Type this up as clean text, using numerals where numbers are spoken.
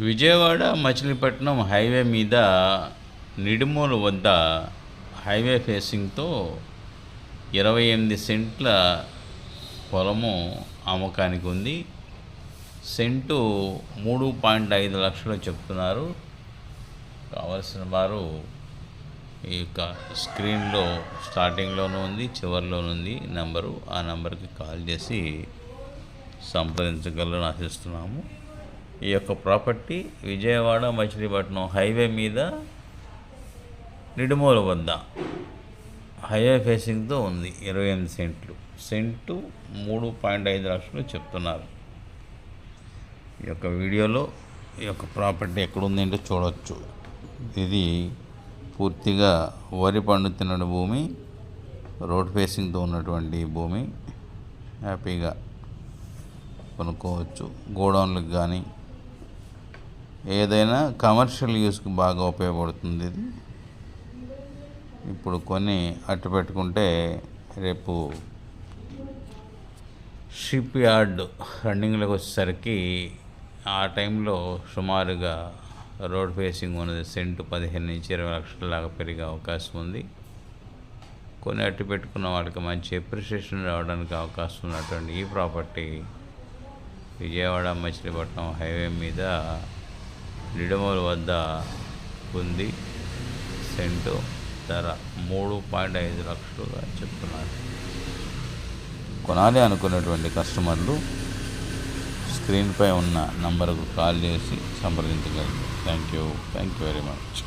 Vijayawada Machilipatnam highway మీద నిడుమూరు వద్ద highway ఫేసింగ్తో 28 సెంట్ల పొలము అమ్మకానికి ఉంది. సెంటు 3.5 లక్షలు చెప్తున్నారు. కావలసిన వారు ఈ యొక్క స్క్రీన్లో స్టార్టింగ్లోనూ ఉంది, చివరిలోనూ ఉంది నెంబరు. ఆ నెంబర్కి కాల్ చేసి సంప్రదించగలరని ఆశిస్తున్నాము. ఈ యొక్క ప్రాపర్టీ విజయవాడ మచిలీపట్నం హైవే మీద నిడుమూరు వద్ద హైవే ఫేసింగ్తో ఉంది. 28 సెంట్లు, సెంటు 3.5 లక్షలు చెప్తున్నారు. ఈ యొక్క వీడియోలో ఈ యొక్క ప్రాపర్టీ ఎక్కడుంది ఏంటో చూడవచ్చు. ఇది పూర్తిగా వరి పండుతున్న భూమి, రోడ్ ఫేసింగ్తో ఉన్నటువంటి భూమి. హ్యాపీగా కొనుక్కోవచ్చు. గోడౌన్లకు కానీ ఏదైనా కమర్షియల్ యూస్కి బాగా ఉపయోగపడుతుంది. ఇది ఇప్పుడు కొన్ని అట్టు పెట్టుకుంటే రేపు షిప్ యార్డ్ రన్నింగ్లోకి వచ్చేసరికి ఆ టైంలో సుమారుగా రోడ్ ఫేసింగ్ ఉన్నది సెంటు 15 నుంచి 20 లక్షల దాకా పెరిగే అవకాశం ఉంది. కొన్ని అట్టు పెట్టుకున్న వాళ్ళకి మంచి ఎప్రిషియేషన్ రావడానికి అవకాశం ఉన్నటువంటి ఈ ప్రాపర్టీ విజయవాడ మచిలీపట్నం హైవే మీద నిడుమూరు వద్ద ఉంది. సెంటు ధర 3.5 లక్షలుగా చెప్తున్నారు. కొనాలి అనుకున్నటువంటి కస్టమర్లు స్క్రీన్పై ఉన్న నంబర్కు కాల్ చేసి సంప్రదించగలరు. Thank you very much.